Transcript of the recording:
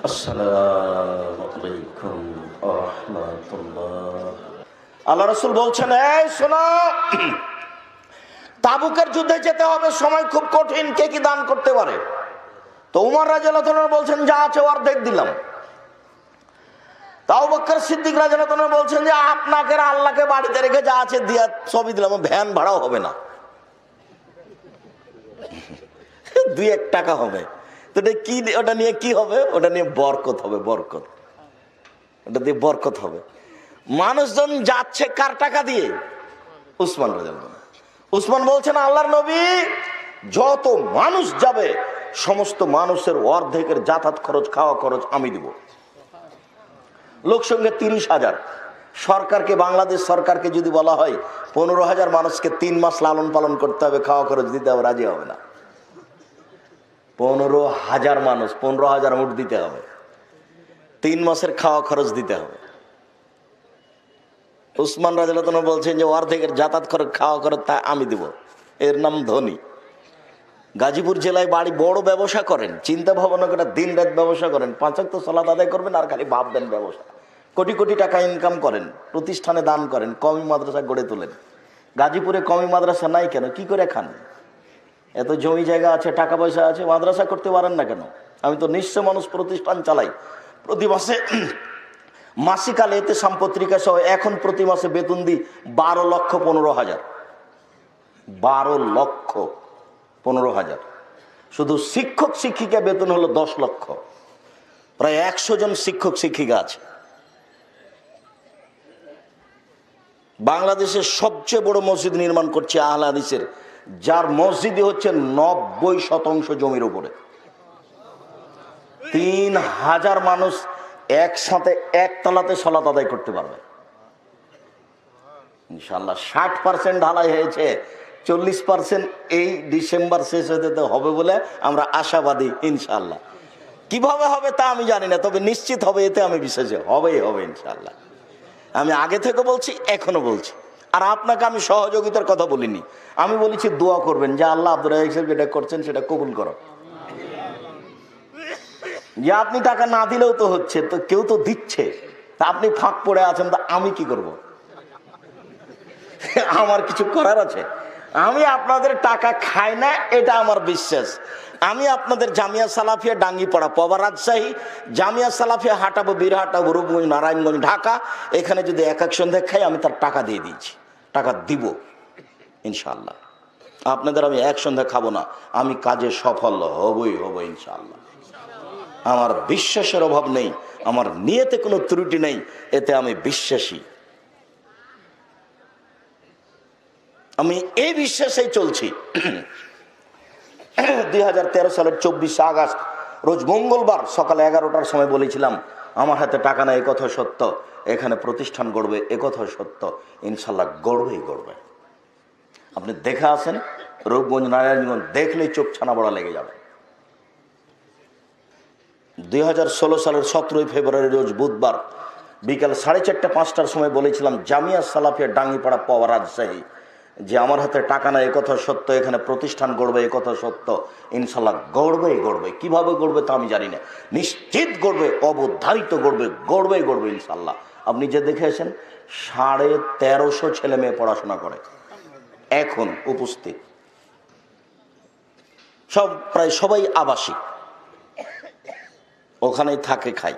আসসালামু আলাইকুম ওয়া রাহমাতুল্লাহ। আল্লাহ রাসূল বলছেন, এই শোনো, তাবুকের যুদ্ধে যেতে হবে, সময় খুব কঠিন, কে কি দান করতে পারে? তো উমর রাদিয়াল্লাহু তাআলা বলছেন, যা আছে অর্ধেক দিলাম। আবু বকর সিদ্দিক রাদিয়াল্লাহু তাআলা বলছেন যে আপনাকে আল্লাহকে বাড়িতে রেখে যা আছে দিয়া সবই দিলাম, ভ্যান ভাড়াও হবে না, 2-1 টাকা হবে। তো কি ওটা নিয়ে কি হবে? ওটা নিয়ে বরকত হবে, বরকত, ওটা দিয়ে বরকত হবে। মানুষজন যাচ্ছে কার টাকা দিয়ে? উসমান রাদিয়াল্লাহু তাআলা। উসমান বলছেন, আল্লাহর নবী, যত মানুষ যাবে সমস্ত মানুষের অর্ধেকের যাতায়াত খরচ, খাওয়া খরচ আমি দিব। লোক সঙ্গে 30,000। সরকারকে, বাংলাদেশ সরকারকে যদি বলা হয় 15,000 মানুষকে 3 মাস লালন পালন করতে হবে, খাওয়া খরচ দিতে হবে, রাজি হবে না। 15,000 মানুষ, 15,000 উট দিতে হবে, 3 মাসের খাওয়া খরচ দিতে হবে। উসমান রাদিয়াল্লাহু তাআলা বলছেন যে অর্ধেকের যাতায়াত খরচ, খাওয়া খরচ তা আমি দিব। এর নাম ধনী। গাজীপুর জেলায় বাড়ি, বড় ব্যবসা করেন, চিন্তা ভাবনা করে দিন রাত ব্যবসা করেন, 5 ওয়াক্ত সালাত আদায় করবেন আর খালি ভাববেন ব্যবসা। কোটি কোটি টাকা ইনকাম করেন, প্রতিষ্ঠানে দান করেন, কওমি মাদ্রাসা গড়ে তোলেন। গাজীপুরে কওমি মাদ্রাসা নাই কেন? কি করে খান? এত জমি জায়গা আছে, টাকা পয়সা আছে, মাদ্রাসা করতে পারেন না কেন? আমি তো নিঃস্ব মানুষ, প্রতিষ্ঠান চালাই, প্রতি মাসে মাসিকাল এতে পত্রিকা সহ এখন প্রতি মাসে বেতন দিই 12,15,000। 12,15,000। শুধু শিক্ষক শিক্ষিকা বেতন হলো 10 লক্ষ। প্রায় 100 জন শিক্ষক শিক্ষিকা আছে। বাংলাদেশের সবচেয়ে বড় মসজিদ নির্মাণ করছে আহলে হাদিসের, যার মসজিদই হচ্ছে 90% জমির উপরে। 3,000 মানুষ একসাথে একতলাতে সালাত আদায় করতে পারবে ইনশাআল্লাহ। 60% ঢালাই হয়েছে, 40% এই ডিসেম্বর শেষ হতে হবে বলে আমরা আশাবাদী ইনশাআল্লাহ। কিভাবে হবে তা আমি জানি না, তবে নিশ্চিত হবে, এতে আমি বিশ্বাসী, হবেই হবে ইনশাআল্লাহ। আমি আগে থেকে বলছি, এখনো বলছি। আর আপনাকে আমি সহযোগিতার কথা বলিনি, আমি বলেছি দোয়া করবেন যে আল্লাহ আব্দুর রাজ্জাক সাহেব যেটা করছেন সেটা কবুল করো। যে আপনি টাকা না দিলেও তো হচ্ছে, তো কেউ তো দিচ্ছে, তা আপনি ফাঁক পড়ে আছেন, তা আমি কি করব? আমার কিছু করার আছে? আমি আপনাদের টাকা খাই না, এটা আমার বিশ্বাস। আমি আপনাদের জামিয়া সালাফিয়া ডাঙ্গিপাড়া, পবা, রাজশাহী, জামিয়া সালাফিয়া হাটাবো, বীরহাটা, রূপগঞ্জ, নারায়ণগঞ্জ, ঢাকা, এখানে যদি এক সন্ধ্যায় খাই আমি তার টাকা দিয়ে দিয়েছি, টাকা দিব ইনশাআল্লাহ। আপনাদের আমি এক সন্ধ্যা খাবো না, আমি কাজে সফল হবই হব ইনশাআল্লাহ। আমার বিশ্বাসের অভাব নেই, আমার নিয়তে কোনো ত্রুটি নেই, এতে আমি বিশ্বাসী। আমি এই বিশ্বাসেই চলছি। 2013 সালের 24 আগস্ট রোজ মঙ্গলবার সকালে 11টার সময় বলেছিলাম, আমার হাতে টাকা নাই, একথা সত্য, এখানে প্রতিষ্ঠান গড়বে, একথা সত্য, ইনশাল্লাহ গড়বেই গড়বে। আপনি দেখে আসেন, রূপগঞ্জ, নারায়ণগঞ্জ, দেখলেই চোখ ছানা বড়া লেগে যাবে। 2016 সালের 17 ফেব্রুয়ারি রোজ বুধবার বিকাল 4:30-5টার সময় বলেছিলাম জামিয়া সালাফিয়া ডাঙ্গিপাড়া, পবা, রাজশাহী, যে আমার হাতে টাকা নাই, একথা সত্য, এখানে প্রতিষ্ঠান গড়বে, একথা সত্য, ইনশাল্লাহ গড়বেই গড়বে। কিভাবে গড়বে তা আমি জানি না, নিশ্চিত গড়বে, অবধারিত গড়বে, গড়বেই গড়বে ইনশাল্লাহ। আপনি যে দেখেছেন 1350 ছেলে মেয়ে পড়াশোনা করে, এখন উপস্থিত, সব প্রায় সবাই আবাসিক, ওখানেই থাকে, খায়।